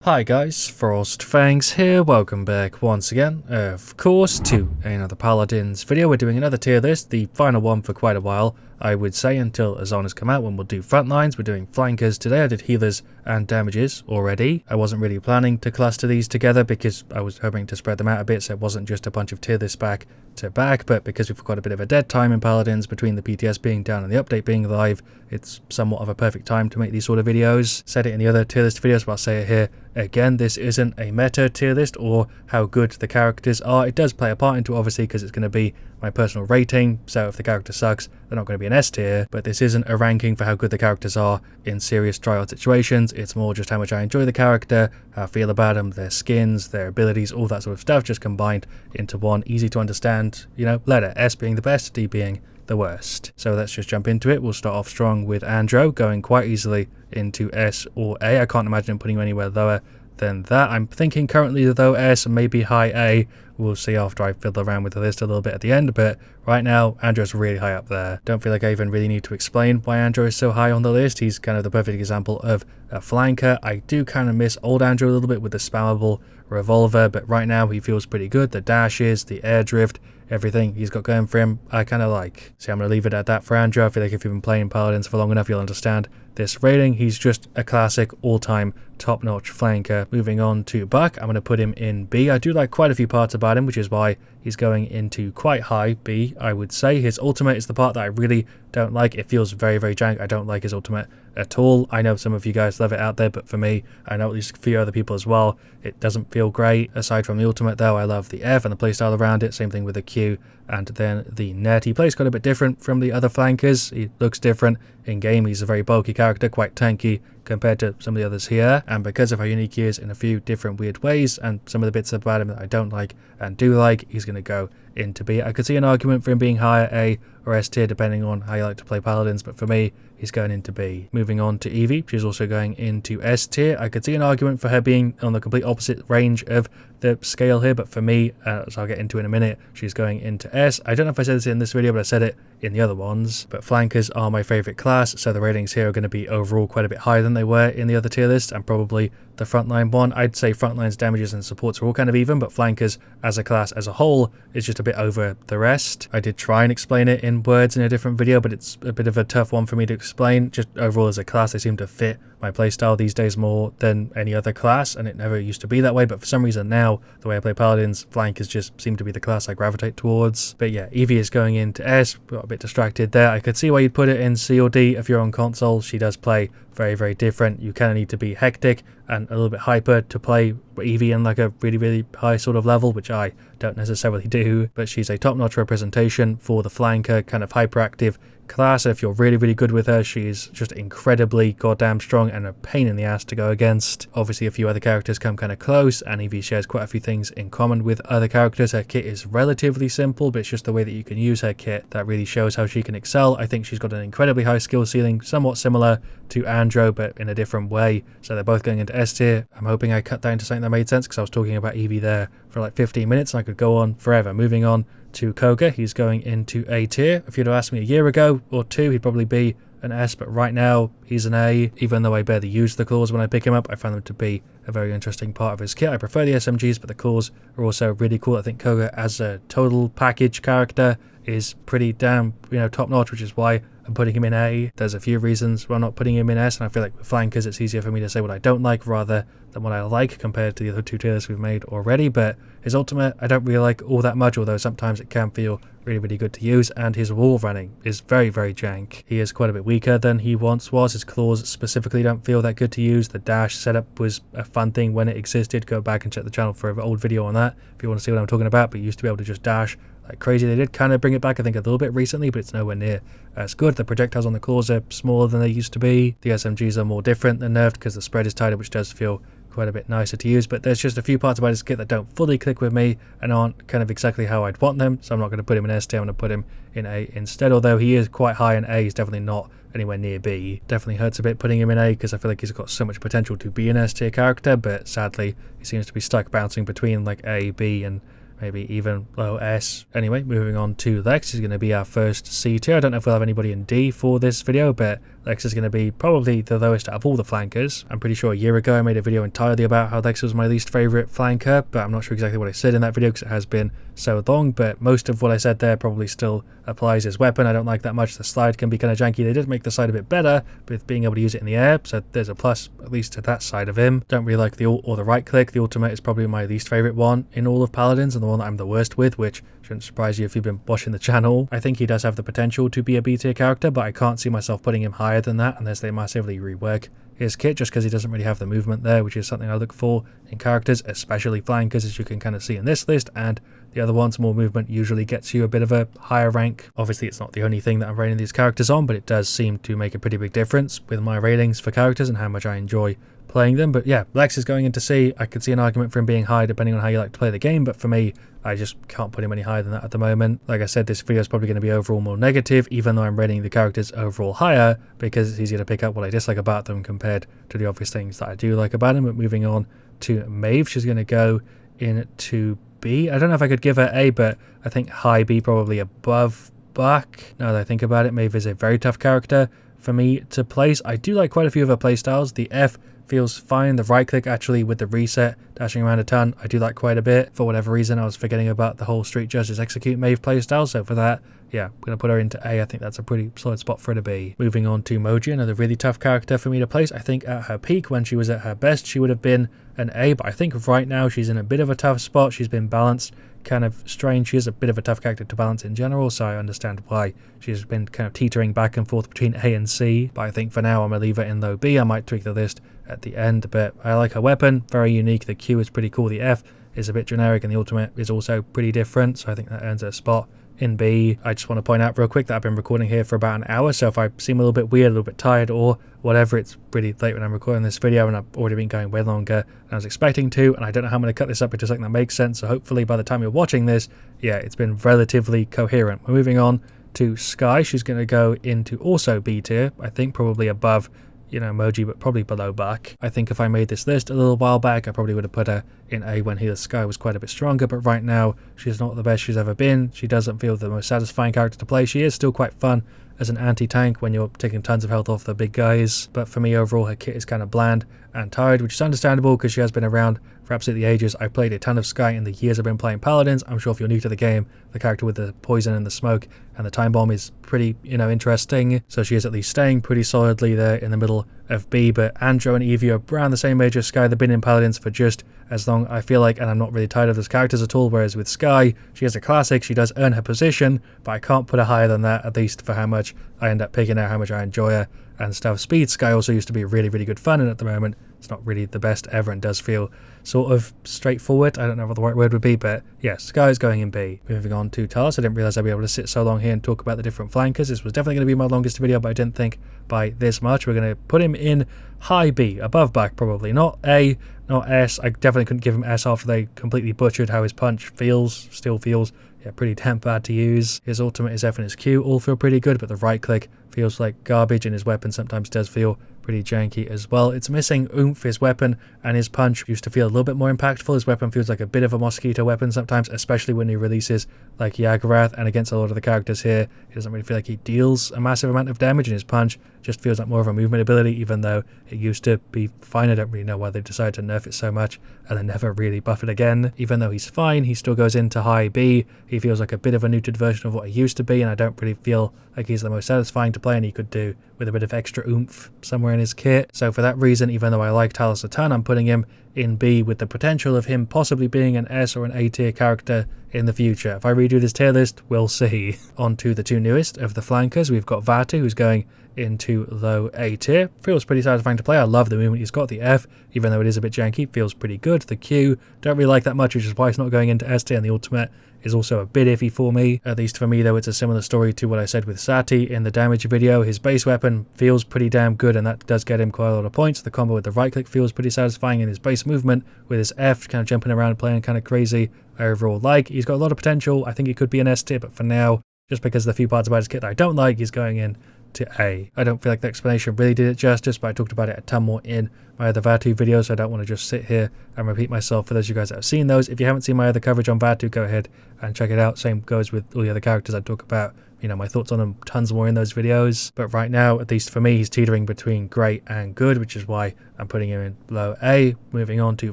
Hi guys, FrostFangs here, welcome back once again, of course, to another Paladins video. We're doing another tier list, the final one for quite a while, I would say, until Azona's come out, when we'll do frontlines. We're doing flankers today. I did healers and damages already. I wasn't really planning to cluster these together because I was hoping to spread them out a bit so it wasn't just a bunch of tier lists back to back, but because we've got a bit of a dead time in Paladins between the PTS being down and the update being live, it's somewhat of a perfect time to make these sort of videos. Said it in the other tier list videos, but I'll say it here again. This isn't a meta tier list or how good the characters are. It does play a part into it, obviously, because it's going to be my personal rating, so if the character sucks, they're not going to be an S tier, but this isn't a ranking for how good the characters are in serious trial situations. It's more just how much I enjoy the character, how I feel about them, their skins, their abilities, all that sort of stuff, just combined into one easy to understand, letter, S being the best, D being the worst. So let's just jump into it. We'll start off strong with Andro, going quite easily into S or A. I can't imagine him putting him anywhere lower than that. I'm thinking currently though S and maybe high A. We'll see after I fiddle around with the list a little bit at the end, but right now Andro's really high up there. Don't feel like I even really need to explain why Andro is so high on the list. He's kind of the perfect example of a flanker. I do kind of miss old Andro a little bit with the spammable revolver, but right now he feels pretty good. The dashes, the air drift, everything he's got going for him, I kind of like. So I'm going to leave it at that for Andro. I feel like if you've been playing Paladins for long enough, you'll understand this rating. He's just a classic all-time top-notch flanker. Moving on to Buck, I'm going to put him in B. I do like quite a few parts about him, which is why he's going into quite high B, I would say. His ultimate is the part that I really don't like. It feels very, very jank. I don't like his ultimate at all. I know some of you guys love it out there, but for me, I know at least a few other people as well, it doesn't feel great. Aside from the ultimate though, I love the F and the playstyle around it. Same thing with the Q and then the net. He plays quite a bit different from the other flankers. He looks different in game. He's a very bulky character, quite tanky compared to some of the others here, and because of how unique he is in a few different weird ways and some of the bits about him that I don't like and do like, he's going to go into B. I could see an argument for him being higher A or S tier depending on how you like to play Paladins, but for me he's going into B. Moving on to Evie, she's also going into S tier. I could see an argument for her being on the complete opposite range of the scale here, but for me, as I'll get into in a minute, she's going into S. I don't know if I said this in this video, but I said it in the other ones, but flankers are my favorite class, so the ratings here are going to be overall quite a bit higher than they were in the other tier list, and probably the frontline one. I'd say frontlines, damages and supports are all kind of even, but flankers as a class as a whole is just a bit over the rest. I did try and explain it in words in a different video, but it's a bit of a tough one for me to explain. Just overall as a class, they seem to fit my playstyle these days more than any other class, and it never used to be that way, but for some reason now, the way I play Paladins, flankers just seem to be the class I gravitate towards. But yeah, Evie is going into S. Got a bit distracted there. I could see why you'd put it in C or D if you're on console. She does play very, very different. You kind of need to be hectic and a little bit hyper to play Evie in like a really, really high sort of level, which I don't necessarily do, but she's a top-notch representation for the flanker, kind of hyperactive class. If you're really, really good with her, she's just incredibly goddamn strong and a pain in the ass to go against. Obviously a few other characters come kind of close, and Evie shares quite a few things in common with other characters. Her kit is relatively simple, but it's just the way that you can use her kit that really shows how she can excel. I think she's got an incredibly high skill ceiling, somewhat similar to Andro, but in a different way. So they're both going into S tier. I'm hoping I cut that into something that made sense, because I was talking about Evie there for like 15 minutes and I could go on forever. Moving on to Koga, he's going into A tier. If you'd have asked me a year ago or two, he'd probably be an S, but right now he's an A. Even though I barely use the claws when I pick him up, I find them to be a very interesting part of his kit. I prefer the SMGs, but the claws are also really cool. I think Koga as a total package character is pretty damn, top notch, which is why I'm putting him in A. There's a few reasons why I'm not putting him in S, and I feel like with flankers it's easier for me to say what I don't like rather than what I like compared to the other two tier lists we've made already. But his ultimate I don't really like all that much, although sometimes it can feel really, really good to use, and his wall running is very, very jank. He is quite a bit weaker than he once was. His claws specifically don't feel that good to use. The dash setup was a fun thing when it existed. Go back and check the channel for an old video on that if you want to see what I'm talking about, but you used to be able to just dash like crazy. They did kind of bring it back, I think, a little bit recently, but it's nowhere near as good. The projectiles on the claws are smaller than they used to be. The SMGs are more different than nerfed because the spread is tighter, which does feel quite a bit nicer to use, but there's just a few parts about his kit that don't fully click with me and aren't kind of exactly how I'd want them, so I'm not going to put him in S tier. I'm going to put him in A instead, although he is quite high in A. He's definitely not anywhere near B. Definitely hurts a bit putting him in A because I feel like he's got so much potential to be an S tier character, but sadly he seems to be stuck bouncing between like A, B and maybe even low S. Anyway, moving on to Lex, is going to be our first C tier. I don't know if we'll have anybody in D for this video, but Lex is going to be probably the lowest out of all the flankers. I'm pretty sure a year ago I made a video entirely about how Lex was my least favourite flanker, but I'm not sure exactly what I said in that video because it has been so long, but most of what I said there probably still applies. His weapon I don't like that much. The slide can be kind of janky. They did make the slide a bit better with being able to use it in the air, so there's a plus at least to that side of him. Don't really like the ult or the right click. The ultimate is probably my least favourite one in all of Paladins and the one that I'm the worst with, which shouldn't surprise you if you've been watching the channel. I think he does have the potential to be a B tier character, but I can't see myself putting him higher than that unless they massively rework his kit, just because he doesn't really have the movement there, which is something I look for in characters, especially flankers, as you can kind of see in this list, and the other ones. More movement usually gets you a bit of a higher rank. Obviously it's not the only thing that I'm rating these characters on, but it does seem to make a pretty big difference with my ratings for characters and how much I enjoy playing them. But yeah, Lex is going into C. I could see an argument for him being high depending on how you like to play the game, but for me, I just can't put him any higher than that at the moment. Like I said, this video is probably going to be overall more negative, even though I'm rating the characters overall higher, because it's easier to pick up what I dislike about them compared to the obvious things that I do like about them. But moving on to Maeve, she's going to go into B. I don't know if I could give her A, but I think high B, probably above back. Now that I think about it, Maeve is a very tough character for me to place. I do like quite a few of her playstyles. The F feels fine. The right click, actually, with the reset, dashing around a ton, I do like quite a bit. For whatever reason, I was forgetting about the whole Street Justice Execute Maeve playstyle, so for that, yeah, I'm going to put her into A. I think that's a pretty solid spot for her to be. Moving on to Mojo, another really tough character for me to place. I think at her peak, when she was at her best, she would have been an A, but I think right now she's in a bit of a tough spot. She's been balanced kind of strange. She is a bit of a tough character to balance in general, so I understand why she's been kind of teetering back and forth between A and C, but I think for now I'm going to leave her in low B. I might tweak the list at the end, but I like her weapon, very unique. The Q is pretty cool. The F is a bit generic, and the ultimate is also pretty different, so I think that earns her a spot in B. I just want to point out real quick that I've been recording here for about an hour, so if I seem a little bit weird, a little bit tired or whatever, it's really late when I'm recording this video and I've already been going way longer than I was expecting to, and I don't know how I'm going to cut this up into something that makes sense, so hopefully by the time you're watching this, yeah, it's been relatively coherent. We're moving on to Sky. She's going to go into also B tier, I think probably above, you know, Mojo, but probably below back. I think if I made this list a little while back, I probably would have put her in A when Healer Sky was quite a bit stronger, but right now she's not the best she's ever been. She doesn't feel the most satisfying character to play. She is still quite fun as an anti-tank when you're taking tons of health off the big guys, but for me overall her kit is kind of bland and tired, which is understandable because she has been around for absolutely ages. I've played a ton of Sky in the years I've been playing Paladins. I'm sure if you're new to the game, the character with the poison and the smoke and the time bomb is pretty, you know, interesting, so she is at least staying pretty solidly there in the middle of B. But Andro and Evie are around the same age as Sky. They've been in Paladins for just as long, I feel like, and I'm not really tired of those characters at all, whereas with Sky, she is a classic. She does earn her position, but I can't put her higher than that, at least for how much I end up picking her, how much I enjoy her and stuff. Speed Sky also used to be really, really good fun, and at the moment it's not really the best ever and does feel sort of straightforward. I don't know what the right word would be, but yeah, Sky is going in B. Moving on to Talos. I didn't realize I'd be able to sit so long here and talk about the different flankers. This was definitely going to be my longest video, but I didn't think by this much. We're going to put him in high B, above back probably, not A, not S. I definitely couldn't give him S after they completely butchered how his punch feels, still feels, yeah, pretty damn bad to use. His ultimate, his F and his Q all feel pretty good, but the right click feels like garbage, and his weapon sometimes does feel pretty janky as well. It's missing oomph. His weapon and his punch used to feel a little bit more impactful. His weapon feels like a bit of a mosquito weapon sometimes, especially when he releases like Yagarath, and against a lot of the characters here, he doesn't really feel like he deals a massive amount of damage, and his punch just feels like more of a movement ability, even though it used to be fine. I don't really know why they decided to nerf it so much and then never really buff it again. Even though he's fine, he still goes into high B. He feels like a bit of a neutered version of what he used to be, and I don't really feel like he's the most satisfying to play, and he could do with a bit of extra oomph somewhere in his kit. So for that reason, even though I like Talos a ton, I'm putting him in B with the potential of him possibly being an S or an A tier character in the future. If I redo this tier list, we'll see. On to the two newest of the flankers. We've got Vatu, who's going into low A tier. Feels pretty satisfying to play. I love the movement he's got. The F, even though it is a bit janky, feels pretty good. The Q, don't really like that much, which is why it's not going into S tier, and the ultimate is also a bit iffy for me. At least for me though, it's a similar story to what I said with Sati in the damage video. His base weapon feels pretty damn good, and that does get him quite a lot of points. The combo with the right click feels pretty satisfying, and his base movement with his F kind of jumping around playing kind of crazy, I overall like. He's got a lot of potential. I think he could be an S tier, but for now, just because of the few parts about his kit that I don't like, he's going in to A. I don't feel like the explanation really did it justice, but I talked about it a ton more in my other Vatu videos, so I don't want to just sit here and repeat myself. For those of you guys that have seen those, if you haven't seen my other coverage on Vatu, go ahead and check it out. Same goes with all the other characters I talk about you know, my thoughts on him tons more in those videos. But right now, at least for me, he's teetering between great and good, which is why I'm putting him in low A. Moving on to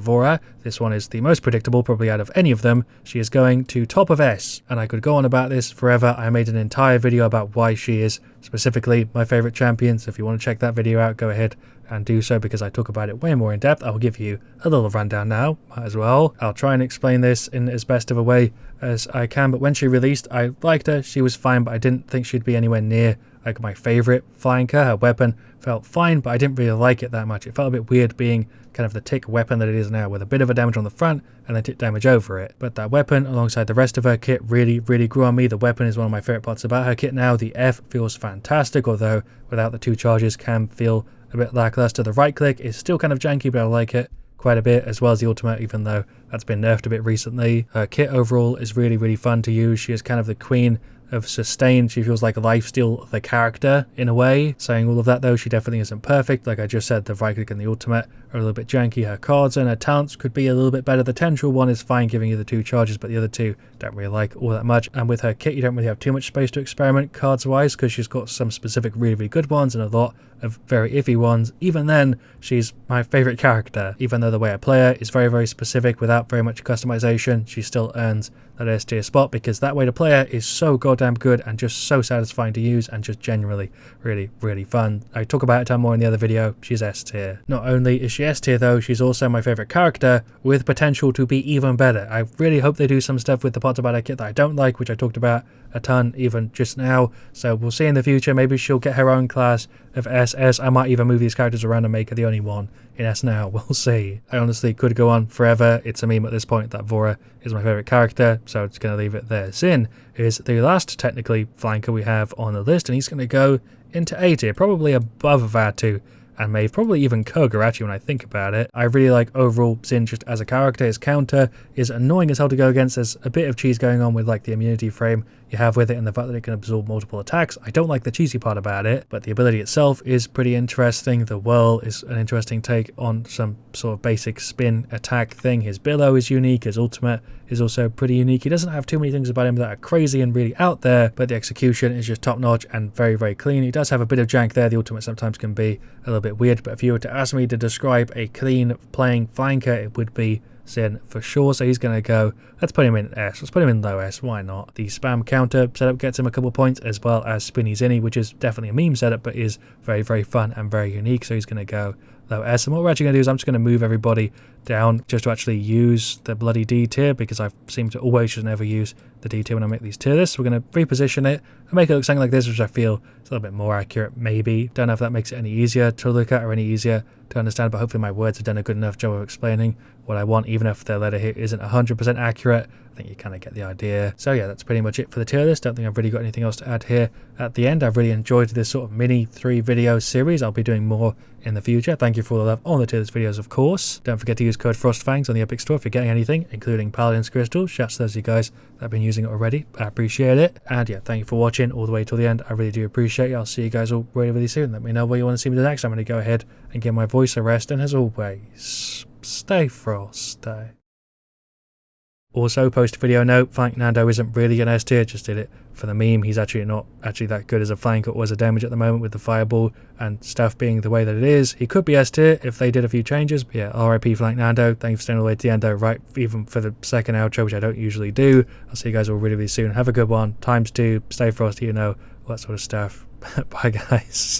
Vora. This one is the most predictable probably out of any of them. She is going to top of S, and I could go on about this forever. I made an entire video about why she is specifically my favorite champion, so if you want to check that video out, go ahead and do so, because I talk about it way more in depth. I'll give you a little rundown now, might as well. I'll try and explain this in as best of a way as I can, but when she released, I liked her. She was fine, but I didn't think she'd be anywhere near like my favorite flanker. Her weapon felt fine, but I didn't really like it that much. It felt a bit weird being kind of the tick weapon that it is now, with a bit of a damage on the front and then tick damage over it. But that weapon, alongside the rest of her kit, really grew on me. The weapon is one of my favorite parts about her kit now. The F feels fantastic, although without the 2 charges can feel a bit lackluster. The right click is still kind of janky, but I like it quite a bit, as well as the ultimate, even though that's been nerfed a bit recently. Her kit overall is really fun to use. She is kind of the queen of sustain. She feels like lifesteal the character in a way. Saying all of that though, she definitely isn't perfect. Like I just said, the right click and the ultimate are a little bit janky. Her cards and her talents could be a little bit better. The tendril one is fine, giving you the 2 charges, but the other 2 don't really like all that much. And with her kit, you don't really have too much space to experiment cards wise, because she's got some specific really good ones and a lot of very iffy ones. Even then, she's my favorite character. Even though the way I play her is very specific without very much customization, she still earns that S tier spot, because that way to play her is so goddamn good and just so satisfying to use and just genuinely really fun. I talk about it more in the other video. She's S tier. Not only is she S tier though, she's also my favorite character with potential to be even better. I really hope they do some stuff with the parts about her kit that I don't like, which I talked about a ton even just now. So we'll see in the future. Maybe she'll get her own class of SS. I might even move these characters around and make her the only one in S now. We'll see. I honestly could go on forever. It's a meme at this point that Vora is my favorite character, so I'm just going to leave it there. Xin is the last technically flanker we have on the list, and he's going to go into A tier, probably above Vatu and Maeve, probably even Koga actually when I think about it. I really like overall Xin just as a character. His counter is annoying as hell to go against. There's a bit of cheese going on with like the immunity frame you have with it and the fact that it can absorb multiple attacks. I don't like the cheesy part about it, but the ability itself is pretty interesting. The whirl is an interesting take on some sort of basic spin attack thing. His billow is unique. His ultimate is also pretty unique. He doesn't have too many things about him that are crazy and really out there, but the execution is just top notch and very clean. He does have a bit of jank there. The ultimate sometimes can be a little bit weird, but if you were to ask me to describe a clean playing flanker, it would be Xin for sure. So he's going to go, let's put him in S, let's put him in low S, why not? The spam counter setup gets him a couple points, as well as Spinny Zinny, which is definitely a meme setup but is very fun and very unique. So he's going to go low S. And what we're actually going to do is I'm just going to move everybody down just to actually use the bloody D tier, because I seem to always just never use the D tier when I make these tier lists. We're going to reposition it and make it look something like this, which I feel is a little bit more accurate maybe. Don't know if that makes it any easier to look at or any easier to understand, but hopefully my words have done a good enough job of explaining what I want, even if the letter here isn't 100% accurate. I think you kind of get the idea. So yeah, that's pretty much it for the tier list. Don't think I've really got anything else to add here at the end. I've really enjoyed this sort of mini 3 video series. I'll be doing more in the future. Thank you for all the love on the tier list videos, of course. Don't forget to use code FrostFangs on the Epic Store if you're getting anything, including Paladins crystals. Shouts to those of you guys that have been using it already. I appreciate it. And yeah, thank you for watching all the way till the end. I really do appreciate it. I'll see you guys all really soon. Let me know where you want to see me the next. I'm going to go ahead and give my voice a rest, and as always, stay frosty. Also, post video note, Flank Nando isn't really an S tier, just did it for the meme. He's actually not that good as a flanker or as a damage at the moment, with the fireball and stuff being the way that it is. He could be S tier if they did a few changes. But yeah, RIP Flank Nando. Thank you for staying all the way to the end though, right, even for the second outro, which I don't usually do. I'll see you guys all really soon. Have a good one. ×2, stay frosty, you know, all that sort of stuff. Bye guys.